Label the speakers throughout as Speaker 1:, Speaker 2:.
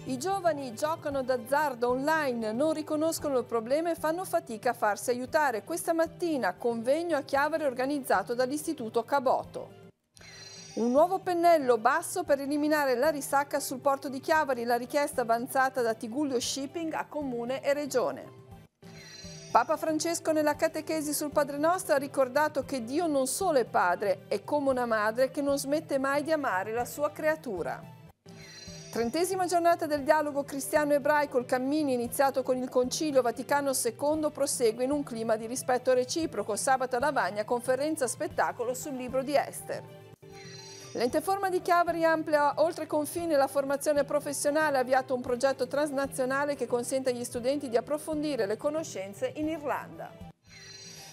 Speaker 1: I giovani giocano d'azzardo online, non riconoscono il problema e fanno fatica a farsi aiutare. Questa mattina convegno a Chiavari organizzato dall'Istituto Caboto. Un nuovo pennello basso per eliminare la risacca sul porto di Chiavari, la richiesta avanzata da Tigullio Shipping a Comune e Regione. Papa Francesco nella catechesi sul Padre Nostro ha ricordato che Dio non solo è padre, è come una madre che non smette mai di amare la sua creatura. 30ª giornata del dialogo cristiano-ebraico, il cammino iniziato con il Concilio Vaticano II prosegue in un clima di rispetto reciproco. Sabato a Lavagna, conferenza spettacolo sul libro di Ester. L'Ente Forma di Chiavari amplia oltre confine la formazione professionale, ha avviato un progetto transnazionale che consente agli studenti di approfondire le conoscenze in Irlanda.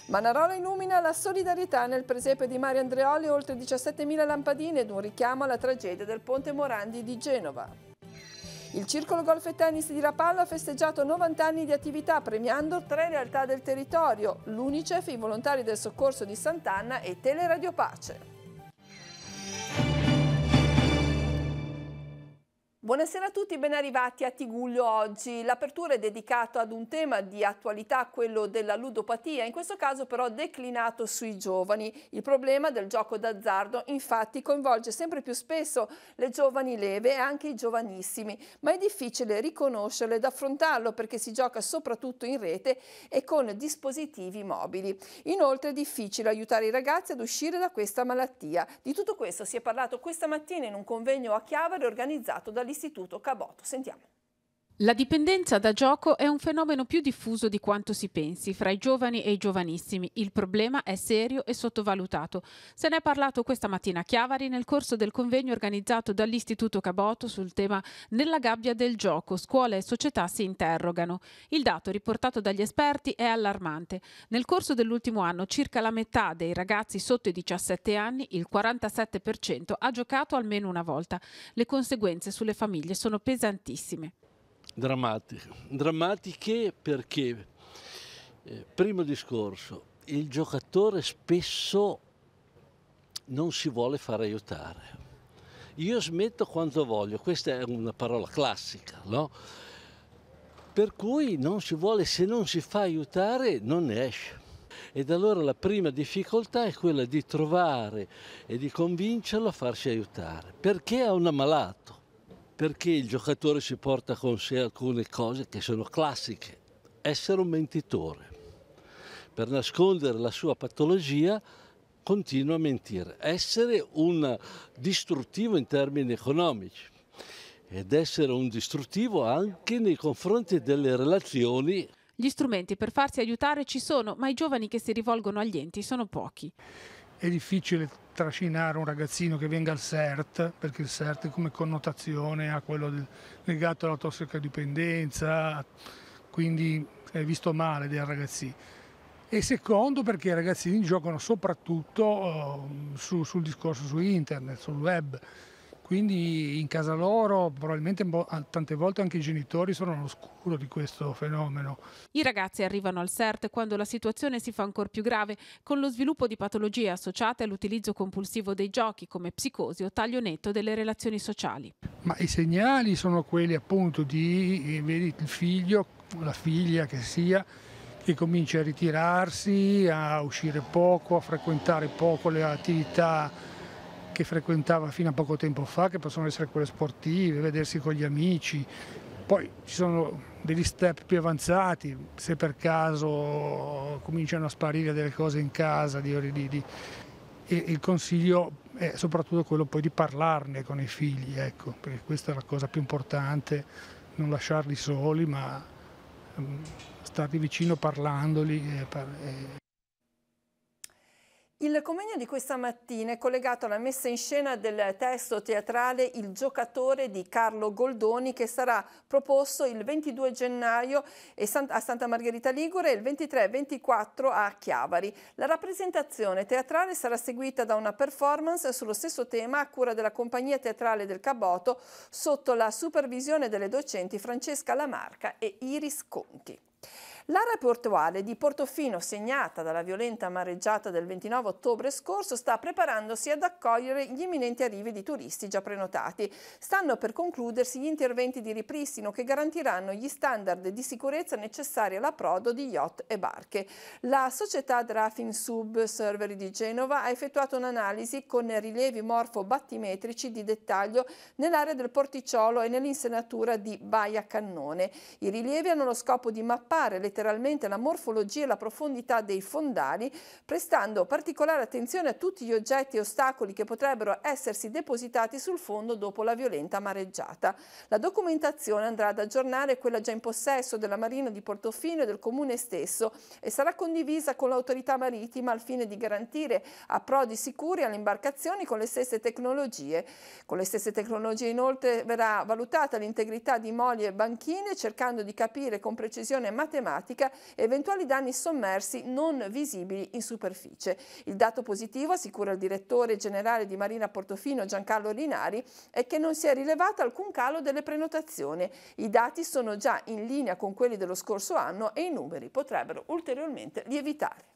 Speaker 1: Manarola illumina la solidarietà nel presepe di Mario Andreoli, oltre 17.000 lampadine ed un richiamo alla tragedia del Ponte Morandi di Genova. Il Circolo Golf e Tennis di Rapallo ha festeggiato 90 anni di attività premiando 3 realtà del territorio, l'Unicef, i volontari del soccorso di Sant'Anna e Teleradio Pace. Buonasera a tutti, ben arrivati a Tigullio oggi. L'apertura è dedicata ad un tema di attualità, quello della ludopatia, in questo caso però declinato sui giovani. Il problema del gioco d'azzardo infatti coinvolge sempre più spesso le giovani leve e anche i giovanissimi, ma è difficile riconoscerlo ed affrontarlo perché si gioca soprattutto in rete e con dispositivi mobili. Inoltre è difficile aiutare i ragazzi ad uscire da questa malattia. Di tutto questo si è parlato questa mattina in un convegno a Chiavari organizzato dall'Istituto Caboto. Sentiamo.
Speaker 2: La dipendenza da gioco è un fenomeno più diffuso di quanto si pensi fra i giovani e i giovanissimi. Il problema è serio e sottovalutato. Se ne è parlato questa mattina a Chiavari nel corso del convegno organizzato dall'Istituto Caboto sul tema Nella gabbia del gioco, scuola e società si interrogano. Il dato riportato dagli esperti è allarmante. Nel corso dell'ultimo anno circa la metà dei ragazzi sotto i 17 anni, il 47%, ha giocato almeno una volta. Le conseguenze sulle famiglie sono pesantissime.
Speaker 3: Drammatiche perché, primo discorso, il giocatore spesso non si vuole far aiutare. Io smetto quando voglio, questa è una parola classica, no? Per cui non si vuole, se non si fa aiutare non ne esce. Ed allora la prima difficoltà è quella di trovare e di convincerlo a farsi aiutare, perché è un ammalato. Perché il giocatore si porta con sé alcune cose che sono classiche. Essere un mentitore. Per nascondere la sua patologia continua a mentire. Essere un distruttivo in termini economici. Ed essere un distruttivo anche nei confronti delle relazioni.
Speaker 2: Gli strumenti per farsi aiutare ci sono, ma i giovani che si rivolgono agli enti sono pochi.
Speaker 4: È difficile trascinare un ragazzino che venga al CERT, perché il CERT come connotazione ha quello legato alla tossicodipendenza, quindi è visto male dai ragazzini. E secondo perché i ragazzini giocano soprattutto sul discorso su internet, sul web. Quindi in casa loro probabilmente tante volte anche i genitori sono all'oscuro di questo fenomeno.
Speaker 2: I ragazzi arrivano al CERT quando la situazione si fa ancora più grave, con lo sviluppo di patologie associate all'utilizzo compulsivo dei giochi come psicosi o taglio netto delle relazioni sociali.
Speaker 4: Ma i segnali sono quelli appunto di, vedi, il figlio, la figlia che sia, che comincia a ritirarsi, a uscire poco, a frequentare poco le attività che frequentava fino a poco tempo fa, che possono essere quelle sportive, vedersi con gli amici. Poi ci sono degli step più avanzati, se per caso cominciano a sparire delle cose in casa, e il consiglio è soprattutto quello poi di parlarne con i figli, ecco, perché questa è la cosa più importante, non lasciarli soli, ma starli vicino parlandoli.
Speaker 1: Il convegno di questa mattina è collegato alla messa in scena del testo teatrale Il giocatore di Carlo Goldoni, che sarà proposto il 22 gennaio a Santa Margherita Ligure e il 23 e 24 a Chiavari. La rappresentazione teatrale sarà seguita da una performance sullo stesso tema a cura della Compagnia Teatrale del Caboto sotto la supervisione delle docenti Francesca Lamarca e Iris Conti. L'area portuale di Portofino, segnata dalla violenta mareggiata del 29 ottobre scorso, sta preparandosi ad accogliere gli imminenti arrivi di turisti già prenotati. Stanno per concludersi gli interventi di ripristino che garantiranno gli standard di sicurezza necessari all'approdo di yacht e barche. La società Drafin Sub Serveri di Genova ha effettuato un'analisi con rilievi morfo-battimetrici di dettaglio nell'area del porticciolo e nell'insenatura di Baia Cannone. I rilievi hanno lo scopo di mappare letteralmente la morfologia e la profondità dei fondali, prestando particolare attenzione a tutti gli oggetti e ostacoli che potrebbero essersi depositati sul fondo dopo la violenta mareggiata. La documentazione andrà ad aggiornare quella già in possesso della Marina di Portofino e del Comune stesso e sarà condivisa con l'autorità marittima al fine di garantire approdi sicuri alle imbarcazioni con le stesse tecnologie. Con le stesse tecnologie inoltre verrà valutata l'integrità di moli e banchine, cercando di capire con precisione matematica eventuali danni sommersi non visibili in superficie. Il dato positivo, assicura il direttore generale di Marina Portofino Giancarlo Linari, è che non si è rilevato alcun calo delle prenotazioni. I dati sono già in linea con quelli dello scorso anno e i numeri potrebbero ulteriormente lievitare.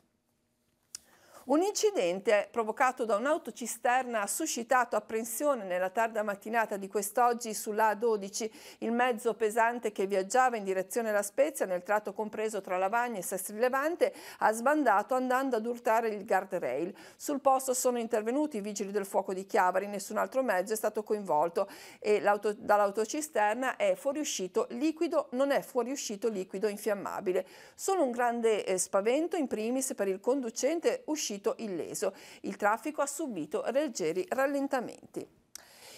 Speaker 1: Un incidente provocato da un'autocisterna ha suscitato apprensione nella tarda mattinata di quest'oggi sulla A12. Il mezzo pesante che viaggiava in direzione La Spezia nel tratto compreso tra Lavagna e Sestri Levante ha sbandato andando ad urtare il guardrail. Sul posto sono intervenuti i vigili del fuoco di Chiavari, nessun altro mezzo è stato coinvolto e dall'autocisterna non è fuoriuscito liquido infiammabile. Solo un grande spavento in primis per il conducente uscito illeso. Il traffico ha subito leggeri rallentamenti.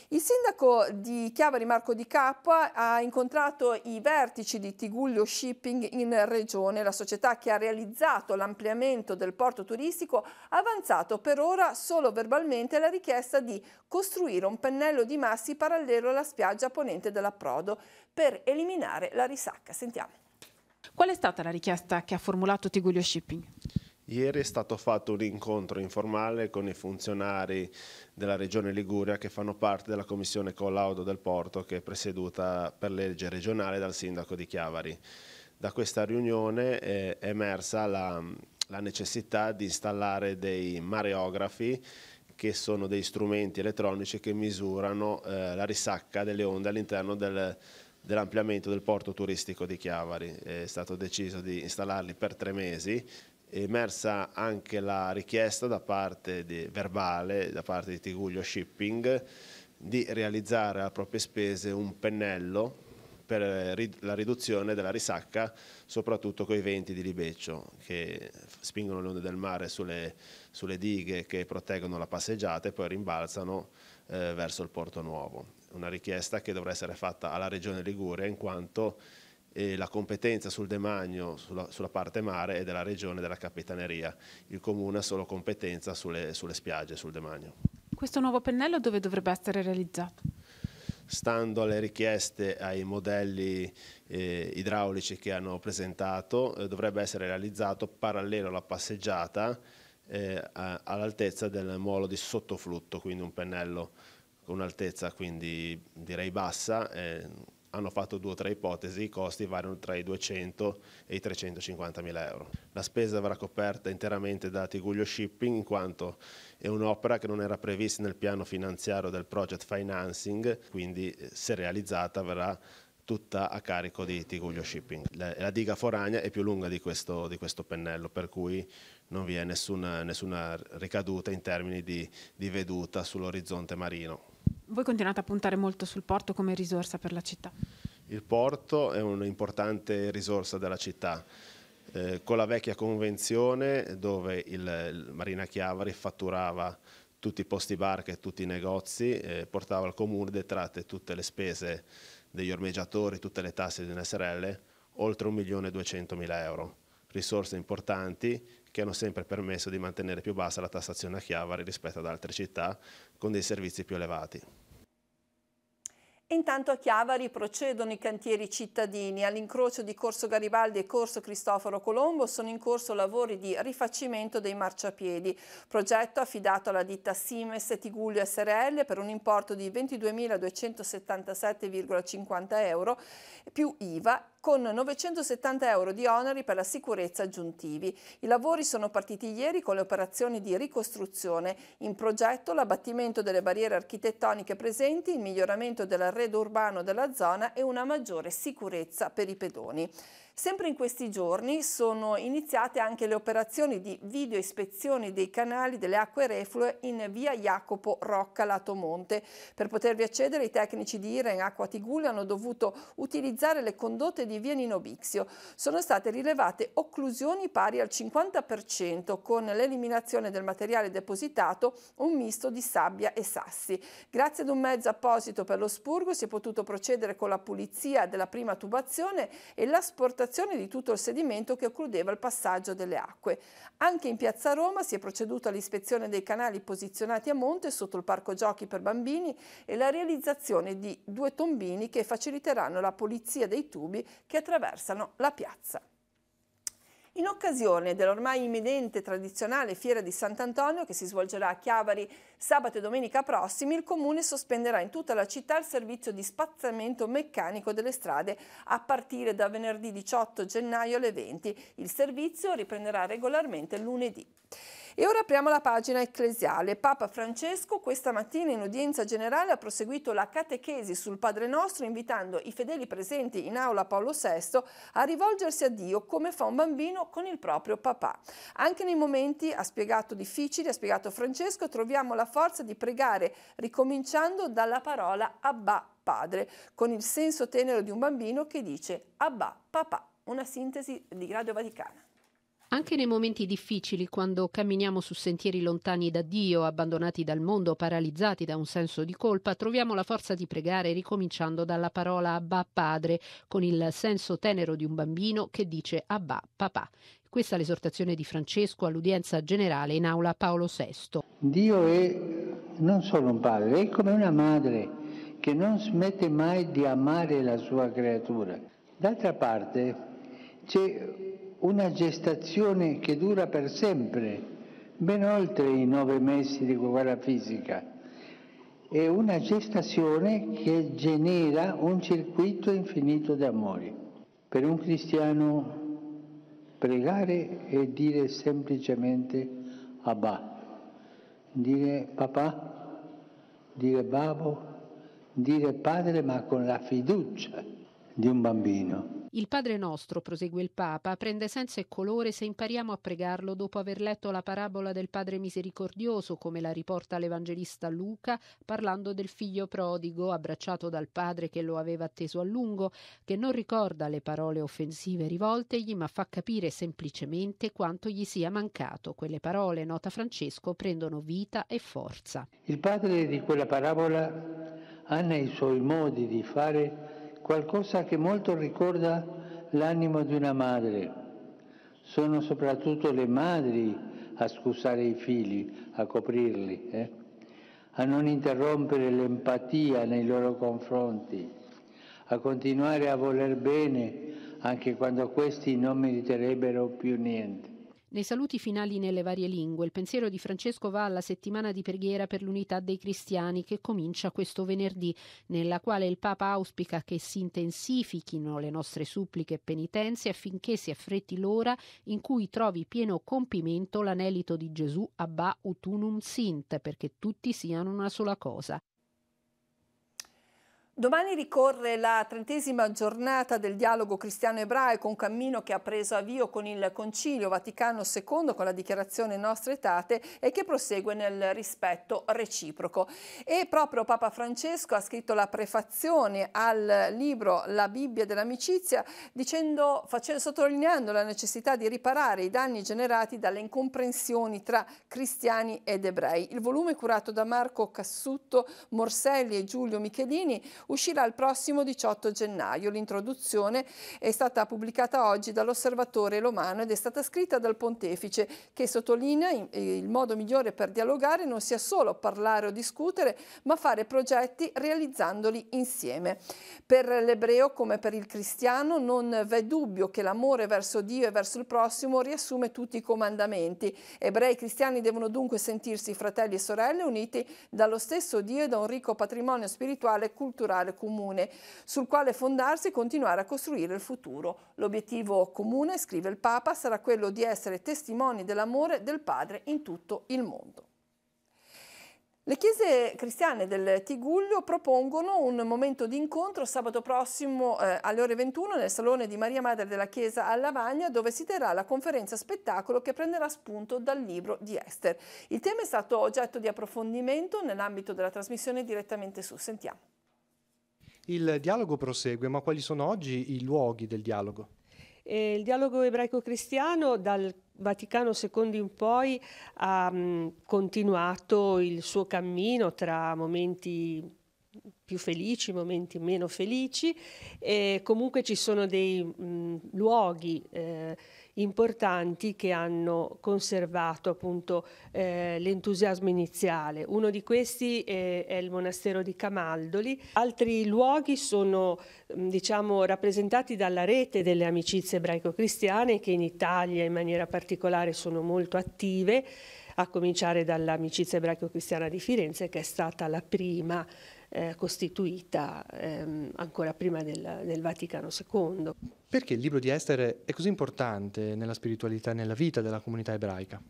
Speaker 1: Il sindaco di Chiavari Marco Di Capua ha incontrato i vertici di Tigullio Shipping in regione. La società che ha realizzato l'ampliamento del porto turistico ha avanzato per ora solo verbalmente la richiesta di costruire un pennello di massi parallelo alla spiaggia a ponente dell'approdo per eliminare la risacca. Sentiamo.
Speaker 2: Qual è stata la richiesta che ha formulato Tigullio Shipping?
Speaker 5: Ieri è stato fatto un incontro informale con i funzionari della Regione Liguria che fanno parte della commissione collaudo del porto, che è presieduta per legge regionale dal sindaco di Chiavari. Da questa riunione è emersa la necessità di installare dei mareografi, che sono dei strumenti elettronici che misurano la risacca delle onde all'interno dell'ampliamento del porto turistico di Chiavari. È stato deciso di installarli per 3 mesi. È emersa anche la richiesta verbale da parte di Tigullio Shipping di realizzare a proprie spese un pennello per la riduzione della risacca, soprattutto con i venti di libeccio che spingono le onde del mare sulle dighe che proteggono la passeggiata e poi rimbalzano verso il Porto Nuovo. Una richiesta che dovrà essere fatta alla Regione Liguria, in quanto la competenza sul demanio, sulla parte mare, è della Regione e della Capitaneria. Il Comune ha solo competenza sulle spiagge, sul demanio.
Speaker 2: Questo nuovo pennello dove dovrebbe essere realizzato?
Speaker 5: Stando alle richieste, ai modelli idraulici che hanno presentato, dovrebbe essere realizzato parallelo alla passeggiata all'altezza del molo di sottoflutto, quindi un pennello con un'altezza quindi direi bassa. Hanno fatto 2 o 3 ipotesi, i costi variano tra i 200 e i 350 mila euro. La spesa verrà coperta interamente da Tigullio Shipping, in quanto è un'opera che non era prevista nel piano finanziario del project financing, quindi se realizzata verrà tutta a carico di Tigullio Shipping. La diga foranea è più lunga di questo pennello, per cui non vi è nessuna ricaduta in termini di veduta sull'orizzonte marino.
Speaker 2: Voi continuate a puntare molto sul porto come risorsa per la città.
Speaker 5: Il porto è un'importante risorsa della città. Con la vecchia convenzione, dove il Marina Chiavari fatturava tutti i posti barca e tutti i negozi, portava al comune detratte tutte le spese degli ormeggiatori, tutte le tasse di una SRL, oltre 1.200.000 euro. Risorse importanti che hanno sempre permesso di mantenere più bassa la tassazione a Chiavari rispetto ad altre città con dei servizi più elevati.
Speaker 1: Intanto a Chiavari procedono i cantieri cittadini. All'incrocio di Corso Garibaldi e Corso Cristoforo Colombo sono in corso lavori di rifacimento dei marciapiedi. Progetto affidato alla ditta Siemens Tigullio SRL per un importo di 22.277,50 euro più IVA, con 970 euro di oneri per la sicurezza aggiuntivi. I lavori sono partiti ieri con le operazioni di ricostruzione. In progetto l'abbattimento delle barriere architettoniche presenti, il miglioramento dell'arredo urbano della zona e una maggiore sicurezza per i pedoni. Sempre in questi giorni sono iniziate anche le operazioni di videoispezioni dei canali delle acque reflue in via Jacopo Rocca lato Monte. Per potervi accedere i tecnici di Iren Acqua Tigulli hanno dovuto utilizzare le condotte di via Nino Bixio. Sono state rilevate occlusioni pari al 50% con l'eliminazione del materiale depositato, un misto di sabbia e sassi. Grazie ad un mezzo apposito per lo spurgo si è potuto procedere con la pulizia della prima tubazione e l'asportazione di tutto il sedimento che occludeva il passaggio delle acque. Anche in Piazza Roma si è proceduto all'ispezione dei canali posizionati a monte sotto il parco giochi per bambini e la realizzazione di 2 tombini che faciliteranno la pulizia dei tubi che attraversano la piazza. In occasione dell'ormai imminente tradizionale Fiera di Sant'Antonio, che si svolgerà a Chiavari sabato e domenica prossimi, il Comune sospenderà in tutta la città il servizio di spazzamento meccanico delle strade a partire da venerdì 18 gennaio alle 20. Il servizio riprenderà regolarmente lunedì. E ora apriamo la pagina ecclesiale. Papa Francesco questa mattina in udienza generale ha proseguito la catechesi sul Padre Nostro, invitando i fedeli presenti in aula Paolo VI a rivolgersi a Dio come fa un bambino con il proprio papà. Anche nei momenti, ha spiegato, difficili, ha spiegato Francesco, troviamo la forza di pregare ricominciando dalla parola Abba Padre, con il senso tenero di un bambino che dice Abba Papà. Una sintesi di Radio Vaticana.
Speaker 6: Anche nei momenti difficili, quando camminiamo su sentieri lontani da Dio, abbandonati dal mondo, paralizzati da un senso di colpa, troviamo la forza di pregare ricominciando dalla parola Abba Padre, con il senso tenero di un bambino che dice Abba Papà. Questa è l'esortazione di Francesco all'udienza generale in aula Paolo VI.
Speaker 7: Dio è non solo un padre, è come una madre che non smette mai di amare la sua creatura. D'altra parte c'è una gestazione che dura per sempre, ben oltre i 9 mesi di guerra fisica. È una gestazione che genera un circuito infinito di amori. Per un cristiano pregare è dire semplicemente Abba, dire papà, dire babbo, dire padre, ma con la fiducia di un bambino.
Speaker 6: Il Padre Nostro, prosegue il Papa, prende senso e colore se impariamo a pregarlo dopo aver letto la parabola del Padre Misericordioso, come la riporta l'Evangelista Luca, parlando del figlio prodigo, abbracciato dal padre che lo aveva atteso a lungo, che non ricorda le parole offensive rivoltegli, ma fa capire semplicemente quanto gli sia mancato. Quelle parole, nota Francesco, prendono vita e forza.
Speaker 7: Il padre di quella parabola ha nei suoi modi di fare qualcosa che molto ricorda l'animo di una madre. Sono soprattutto le madri a scusare i figli, a coprirli, a non interrompere l'empatia nei loro confronti, a continuare a voler bene anche quando questi non meriterebbero più niente.
Speaker 6: Nei saluti finali nelle varie lingue, il pensiero di Francesco va alla settimana di preghiera per l'unità dei cristiani che comincia questo venerdì, nella quale il Papa auspica che si intensifichino le nostre suppliche e penitenze affinché si affretti l'ora in cui trovi pieno compimento l'anelito di Gesù Abba ut unum sint, perché tutti siano una sola cosa.
Speaker 1: Domani ricorre la 30ª giornata del dialogo cristiano-ebraico, un cammino che ha preso avvio con il Concilio Vaticano II, con la dichiarazione Nostra Aetate, e che prosegue nel rispetto reciproco. E proprio Papa Francesco ha scritto la prefazione al libro La Bibbia dell'amicizia, sottolineando la necessità di riparare i danni generati dalle incomprensioni tra cristiani ed ebrei. Il volume, curato da Marco Cassutto Morselli e Giulio Michelini, uscirà il prossimo 18 gennaio. L'introduzione è stata pubblicata oggi dall'Osservatore Romano ed è stata scritta dal Pontefice, che sottolinea il modo migliore per dialogare non sia solo parlare o discutere, ma fare progetti realizzandoli insieme. Per l'ebreo, come per il cristiano, non v'è dubbio che l'amore verso Dio e verso il prossimo riassume tutti i comandamenti. Ebrei e cristiani devono dunque sentirsi fratelli e sorelle uniti dallo stesso Dio e da un ricco patrimonio spirituale e culturale culturale comune, sul quale fondarsi e continuare a costruire il futuro. L'obiettivo comune, scrive il Papa, sarà quello di essere testimoni dell'amore del Padre in tutto il mondo. Le chiese cristiane del Tigullio propongono un momento di incontro sabato prossimo alle ore 21 nel Salone di Maria Madre della Chiesa a Lavagna, dove si terrà la conferenza spettacolo che prenderà spunto dal libro di Ester. Il tema è stato oggetto di approfondimento nell'ambito della trasmissione direttamente su. Sentiamo.
Speaker 8: Il dialogo prosegue, ma quali sono oggi i luoghi del dialogo?
Speaker 9: Il dialogo ebraico-cristiano dal Vaticano II in poi ha continuato il suo cammino tra momenti più felici, momenti meno felici, e comunque ci sono dei luoghi importanti che hanno conservato appunto l'entusiasmo iniziale. Uno di questi è il monastero di Camaldoli. Altri luoghi sono rappresentati dalla rete delle amicizie ebraico-cristiane, che in Italia in maniera particolare sono molto attive, a cominciare dall'amicizia ebraico-cristiana di Firenze, che è stata la prima costituita ancora prima del Vaticano II.
Speaker 8: Perché il libro di Ester è così importante nella spiritualità e nella vita della comunità ebraica?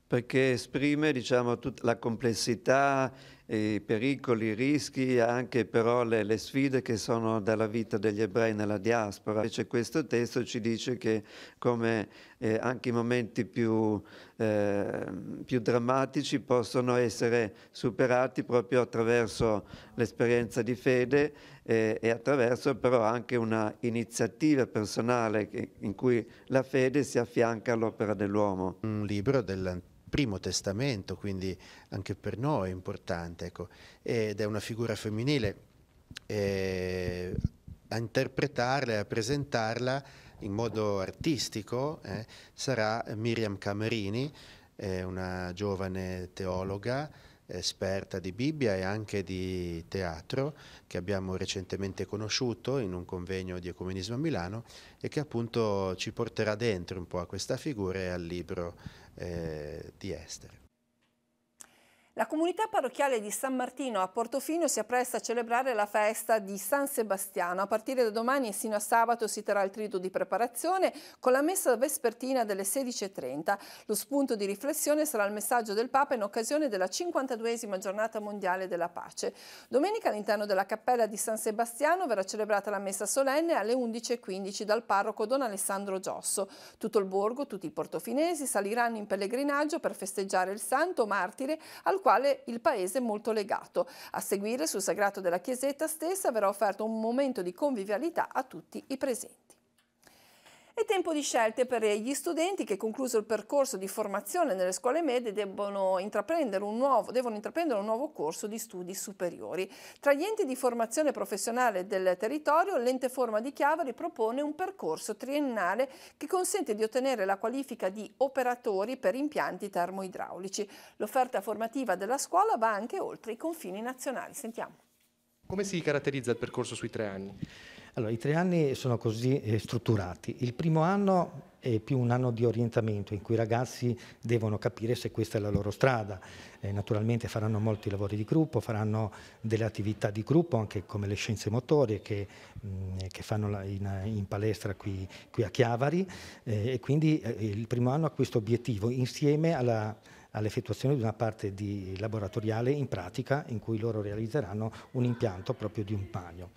Speaker 10: Perché esprime, tutta la complessità, i pericoli, i rischi, anche però le sfide che sono della vita degli ebrei nella diaspora. Invece questo testo ci dice che come anche i momenti più drammatici possono essere superati proprio attraverso l'esperienza di fede e attraverso però anche una iniziativa personale in cui la fede si affianca all'opera dell'uomo.
Speaker 11: Un libro del Primo Testamento, quindi anche per noi è importante, ecco, ed è una figura femminile. A interpretarla e a presentarla in modo artistico sarà Miriam Camerini, una giovane teologa esperta di Bibbia e anche di teatro, che abbiamo recentemente conosciuto in un convegno di ecumenismo a Milano e che appunto ci porterà dentro un po' a questa figura e al libro di Ester.
Speaker 1: La comunità parrocchiale di San Martino a Portofino si appresta a celebrare la festa di San Sebastiano. A partire da domani e sino a sabato si terrà il triduo di preparazione con la messa vespertina delle 16:30. Lo spunto di riflessione sarà il messaggio del Papa in occasione della 52esima giornata mondiale della pace. Domenica all'interno della cappella di San Sebastiano verrà celebrata la messa solenne alle 11:15 dal parroco Don Alessandro Giosso. Tutto il borgo, tutti i portofinesi saliranno in pellegrinaggio per festeggiare il santo martire al quale il paese è molto legato. A seguire, sul sagrato della chiesetta stessa, verrà offerto un momento di convivialità a tutti i presenti. È tempo di scelte per gli studenti che, concluso il percorso di formazione nelle scuole medie, devono intraprendere un nuovo corso di studi superiori. Tra gli enti di formazione professionale del territorio, l'Ente Forma di Chiavari propone un percorso triennale che consente di ottenere la qualifica di operatori per impianti termoidraulici. L'offerta formativa della scuola va anche oltre i confini nazionali. Sentiamo.
Speaker 8: Come si caratterizza il percorso sui 3 anni?
Speaker 12: Allora, i 3 anni sono così strutturati. Il primo anno è più un anno di orientamento in cui i ragazzi devono capire se questa è la loro strada. Naturalmente faranno molti lavori di gruppo, faranno delle attività di gruppo anche come le scienze motorie che fanno in palestra qui a Chiavari e quindi il primo anno ha questo obiettivo insieme all'effettuazione di una parte laboratoriale in pratica in cui loro realizzeranno un impianto proprio di un bagno.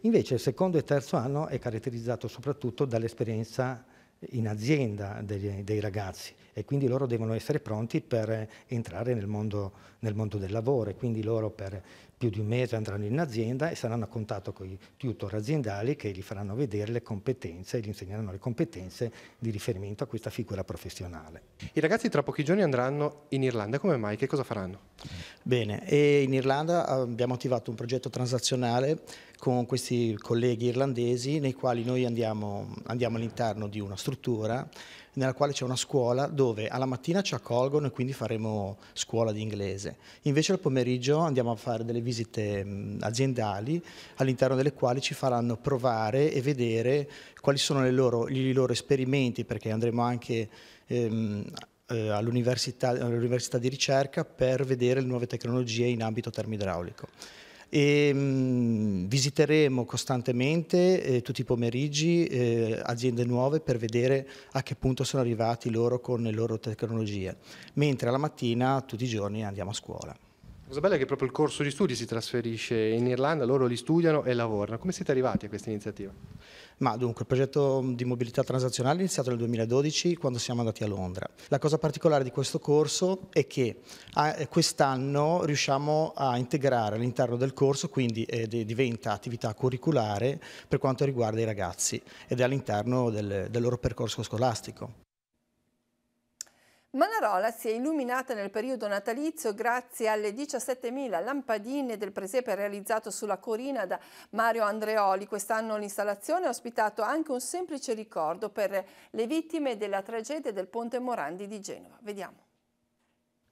Speaker 12: Invece il secondo e terzo anno è caratterizzato soprattutto dall'esperienza in azienda dei ragazzi e quindi loro devono essere pronti per entrare nel mondo del lavoro e quindi loro per più di un mese andranno in azienda e saranno a contatto con i tutor aziendali che gli faranno vedere le competenze e gli insegneranno le competenze di riferimento a questa figura professionale.
Speaker 8: I ragazzi tra pochi giorni andranno in Irlanda, come mai? Che cosa faranno?
Speaker 13: Bene, e in Irlanda abbiamo attivato un progetto transazionale con questi colleghi irlandesi nei quali noi andiamo all'interno di una struttura nella quale c'è una scuola dove alla mattina ci accolgono e quindi faremo scuola di inglese. Invece al pomeriggio andiamo a fare delle visite aziendali all'interno delle quali ci faranno provare e vedere quali sono i loro esperimenti, perché andremo anche all'università di ricerca per vedere le nuove tecnologie in ambito termoidraulico. e visiteremo costantemente tutti i pomeriggi aziende nuove per vedere a che punto sono arrivati loro con le loro tecnologie, mentre alla mattina tutti i giorni andiamo a scuola.
Speaker 8: La cosa bella è che proprio il corso di studi si trasferisce in Irlanda, loro li studiano e lavorano. Come siete arrivati a questa iniziativa?
Speaker 13: Ma dunque, il progetto di mobilità transazionale è iniziato nel 2012 quando siamo andati a Londra. La cosa particolare di questo corso è che quest'anno riusciamo a integrare all'interno del corso, quindi diventa attività curriculare per quanto riguarda i ragazzi ed è all'interno del loro percorso scolastico.
Speaker 1: Manarola si è illuminata nel periodo natalizio grazie alle 17.000 lampadine del presepe realizzato sulla Corina da Mario Andreoli. Quest'anno l'installazione ha ospitato anche un semplice ricordo per le vittime della tragedia del Ponte Morandi di Genova. Vediamo.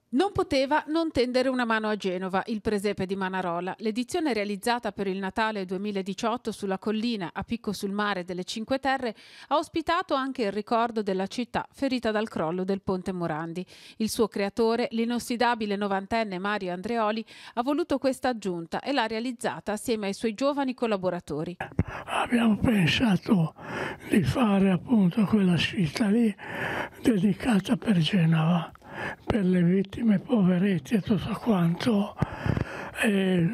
Speaker 2: Non poteva non tendere una mano a Genova, il presepe di Manarola. L'edizione realizzata per il Natale 2018 sulla collina a picco sul mare delle Cinque Terre ha ospitato anche il ricordo della città ferita dal crollo del Ponte Morandi. Il suo creatore, l'inossidabile novantenne Mario Andreoli, ha voluto questa aggiunta e l'ha realizzata assieme ai suoi giovani collaboratori.
Speaker 14: Abbiamo pensato di fare appunto quella sfida lì dedicata per Genova, per le vittime, poveretti e tutto quanto. E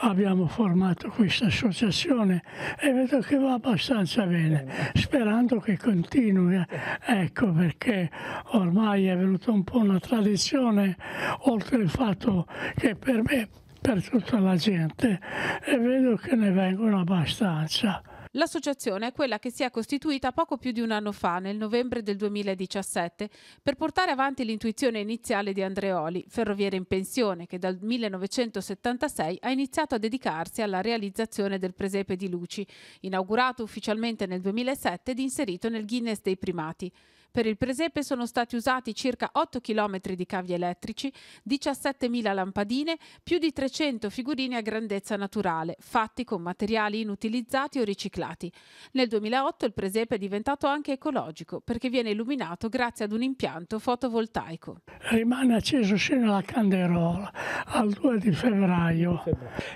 Speaker 14: abbiamo formato questa associazione e vedo che va abbastanza bene, sperando che continui, ecco, perché ormai è venuta un po' una tradizione, oltre il fatto che per me, per tutta la gente, e vedo che ne vengono abbastanza.
Speaker 2: L'associazione è quella che si è costituita poco più di un anno fa, nel novembre del 2017, per portare avanti l'intuizione iniziale di Andreoli, ferroviere in pensione che dal 1976 ha iniziato a dedicarsi alla realizzazione del presepe di Luci, inaugurato ufficialmente nel 2007 ed inserito nel Guinness dei primati. Per il presepe sono stati usati circa 8 km di cavi elettrici, 17.000 lampadine, più di 300 figurini a grandezza naturale, fatti con materiali inutilizzati o riciclati. Nel 2008 il presepe è diventato anche ecologico perché viene illuminato grazie ad un impianto fotovoltaico.
Speaker 14: Rimane acceso sino alla canderola al 2 di febbraio.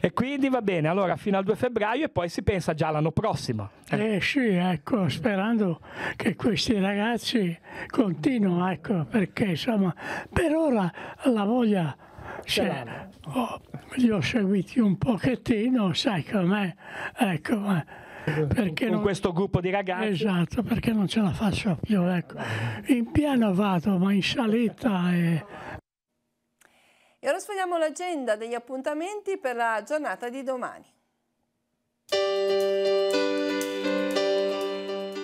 Speaker 15: E quindi va bene, allora fino al 2 febbraio e poi si pensa già l'anno prossimo.
Speaker 14: Sì, ecco, sperando che questi ragazzi continuano, ecco, perché insomma per ora la voglia c'è. Li ho seguiti un pochettino, sai com'è, ecco, perché
Speaker 15: con questo gruppo di ragazzi.
Speaker 14: Esatto, perché non ce la faccio più, ecco. In piano vado, ma in salita
Speaker 1: E ora sfogliamo l'agenda degli appuntamenti per la giornata di domani.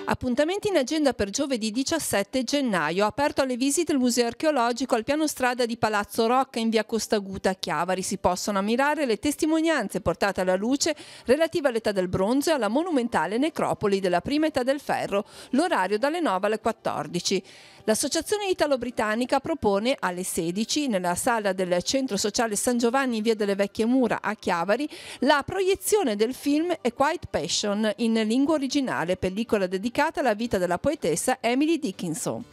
Speaker 1: Appuntamenti in agenda per giovedì 17 gennaio, aperto alle visite il Museo Archeologico al piano strada di Palazzo Rocca in via Costaguta a Chiavari. Si possono ammirare le testimonianze portate alla luce relative all'età del bronzo e alla monumentale necropoli della prima età del ferro, l'orario dalle 9 alle 14. L'Associazione Italo-Britannica propone alle 16 nella sala del Centro Sociale San Giovanni in via delle Vecchie Mura a Chiavari la proiezione del film A Quiet Passion in lingua originale, pellicola dedicata alla vita della poetessa Emily Dickinson.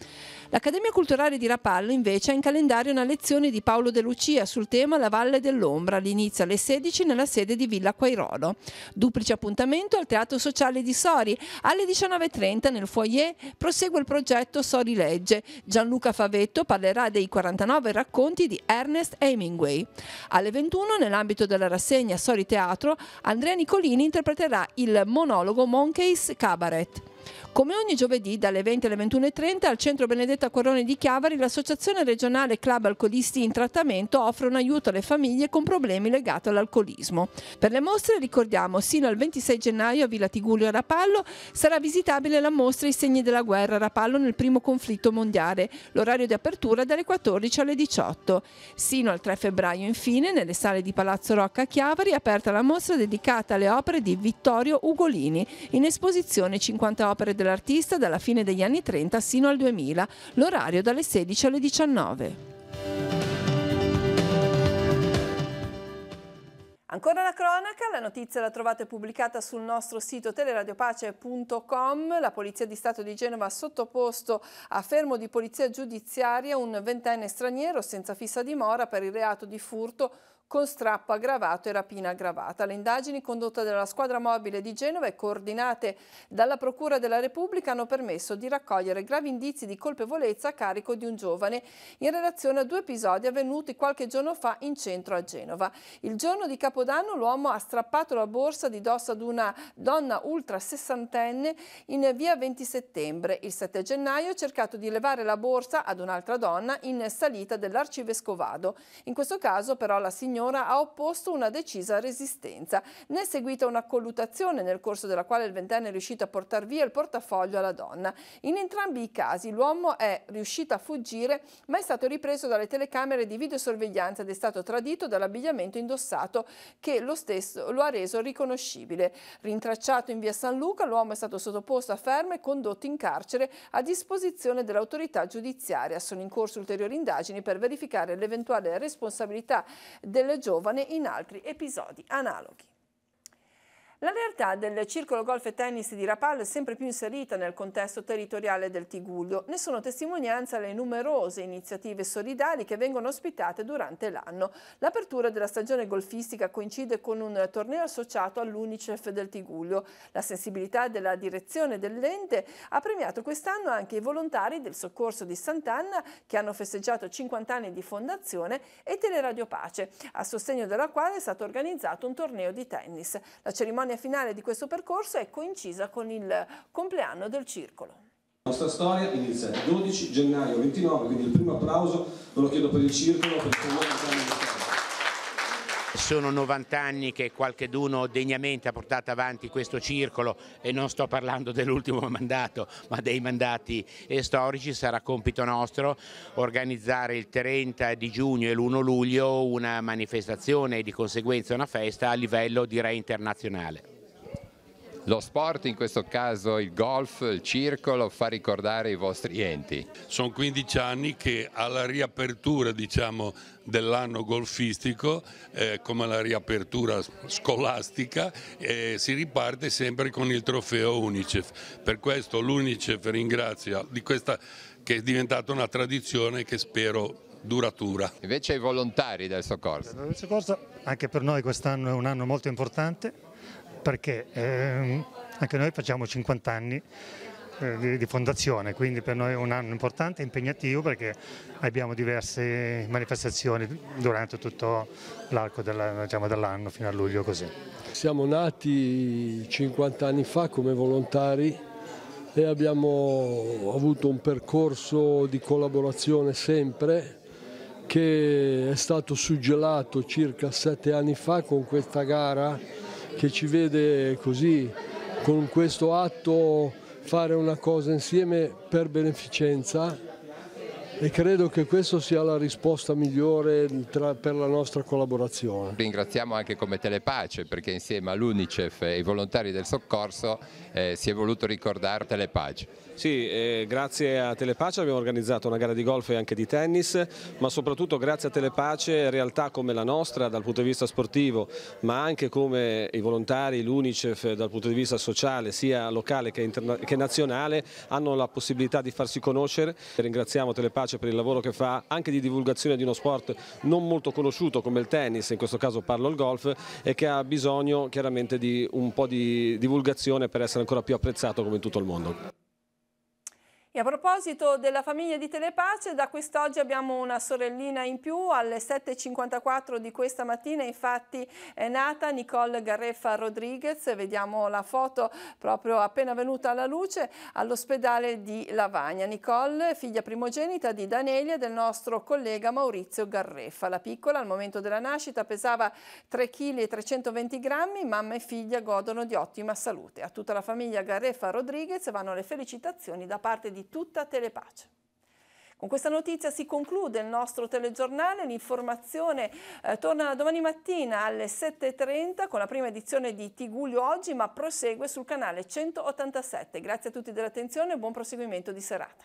Speaker 1: L'Accademia Culturale di Rapallo invece ha in calendario una lezione di Paolo De Lucia sul tema La Valle dell'Ombra, all'inizio alle 16 nella sede di Villa Quairolo. Duplice appuntamento al Teatro Sociale di Sori. Alle 19.30 nel foyer prosegue il progetto Sori Legge. Gianluca Favetto parlerà dei 49 racconti di Ernest Hemingway. Alle 21 nell'ambito della rassegna Sori Teatro Andrea Nicolini interpreterà il monologo Monkeys Cabaret. Come ogni giovedì dalle 20 alle 21.30 al Centro Benedetta Corrone di Chiavari l'Associazione Regionale Club Alcolisti in Trattamento offre un aiuto alle famiglie con problemi legati all'alcolismo. Per le mostre ricordiamo sino al 26 gennaio a Villa Tigulio a Rapallo sarà visitabile la mostra I segni della guerra a Rapallo nel primo conflitto mondiale. L'orario di apertura dalle 14 alle 18. Sino al 3 febbraio infine nelle sale di Palazzo Rocca a Chiavari è aperta la mostra dedicata alle opere di Vittorio Ugolini. In esposizione 50 opere dell'artista dalla fine degli anni 30 sino al 2000, l'orario dalle 16 alle 19. Ancora la cronaca, la notizia la trovate pubblicata sul nostro sito teleradiopace.com. La Polizia di Stato di Genova ha sottoposto a fermo di polizia giudiziaria un 20enne straniero senza fissa dimora per il reato di furto con strappo aggravato e rapina aggravata. Le indagini condotte dalla squadra mobile di Genova e coordinate dalla Procura della Repubblica hanno permesso di raccogliere gravi indizi di colpevolezza a carico di un giovane in relazione a 2 episodi avvenuti qualche giorno fa in centro a Genova. Il giorno di Capodanno l'uomo ha strappato la borsa di dosso ad una donna ultra sessantenne in via 20 settembre. Il 7 gennaio ha cercato di levare la borsa ad un'altra donna in salita dell'Arcivescovado. In questo caso però la signora ha opposto una decisa resistenza. Ne è seguita una colluttazione nel corso della quale il ventenne è riuscito a portar via il portafoglio alla donna. In entrambi i casi l'uomo è riuscito a fuggire, ma è stato ripreso dalle telecamere di videosorveglianza ed è stato tradito dall'abbigliamento indossato che lo stesso lo ha reso riconoscibile. Rintracciato in via San Luca, l'uomo è stato sottoposto a fermo e condotto in carcere a disposizione dell'autorità giudiziaria. Sono in corso ulteriori indagini per verificare l'eventuale responsabilità del giovane in altri episodi analoghi. La realtà del circolo golf e tennis di Rapallo è sempre più inserita nel contesto territoriale del Tigullio. Ne sono testimonianza le numerose iniziative solidali che vengono ospitate durante l'anno. L'apertura della stagione golfistica coincide con un torneo associato all'Unicef del Tigullio. La sensibilità della direzione dell'ente ha premiato quest'anno anche i volontari del Soccorso di Sant'Anna che hanno festeggiato 50 anni di fondazione e Teleradio Pace, a sostegno della quale è stato organizzato un torneo di tennis. La cerimonia finale di questo percorso è coincisa con il compleanno del circolo.
Speaker 16: La nostra storia inizia il 12 gennaio 29, quindi il primo applauso ve lo chiedo per il circolo, per il
Speaker 17: Sono 90 anni che qualcheduno degnamente ha portato avanti questo circolo e non sto parlando dell'ultimo mandato ma dei mandati storici. Sarà compito nostro organizzare il 30 di giugno e l'1 luglio una manifestazione e di conseguenza una festa a livello direi internazionale.
Speaker 18: Lo sport, in questo caso il golf, il circolo, fa ricordare i vostri enti.
Speaker 19: Sono 15 anni che alla riapertura dell'anno golfistico, come alla riapertura scolastica, si riparte sempre con il trofeo Unicef. Per questo l'Unicef ringrazia di questa che è diventata una tradizione che spero duratura.
Speaker 18: Invece i volontari del soccorso.
Speaker 20: Il soccorso anche per noi quest'anno è un anno molto importante, perché anche noi facciamo 50 anni di fondazione, quindi per noi è un anno importante e impegnativo perché abbiamo diverse manifestazioni durante tutto l'arco dell'anno fino a luglio così.
Speaker 21: Siamo nati 50 anni fa come volontari e abbiamo avuto un percorso di collaborazione sempre che è stato suggelato circa 7 anni fa con questa gara che ci vede così, con questo atto, fare una cosa insieme per beneficenza e credo che questa sia la risposta migliore per la nostra collaborazione.
Speaker 18: Ringraziamo anche come Telepace perché insieme all'Unicef e ai volontari del soccorso si è voluto ricordare Telepace.
Speaker 16: Sì, grazie a Telepace abbiamo organizzato una gara di golf e anche di tennis, ma soprattutto grazie a Telepace realtà come la nostra dal punto di vista sportivo, ma anche come i volontari, l'Unicef dal punto di vista sociale, sia locale che nazionale, hanno la possibilità di farsi conoscere. Ringraziamo Telepace per il lavoro che fa anche di divulgazione di uno sport non molto conosciuto come il tennis, in questo caso parlo il golf, e che ha bisogno chiaramente di un po' di divulgazione per essere ancora più apprezzato come in tutto il mondo.
Speaker 1: E a proposito della famiglia di Telepace, da quest'oggi abbiamo una sorellina in più. Alle 7:54 di questa mattina infatti è nata Nicole Garreffa Rodriguez, vediamo la foto proprio appena venuta alla luce all'ospedale di Lavagna. Nicole, figlia primogenita di Danelia e del nostro collega Maurizio Garreffa. La piccola al momento della nascita pesava 3 kg e 320 grammi, mamma e figlia godono di ottima salute. A tutta la famiglia Garreffa Rodriguez vanno le felicitazioni da parte di tutta Telepace. Con questa notizia si conclude il nostro telegiornale. L'informazione torna domani mattina alle 7:30 con la prima edizione di Tigullio Oggi, ma prosegue sul canale 187. Grazie a tutti dell'attenzione e buon proseguimento di serata.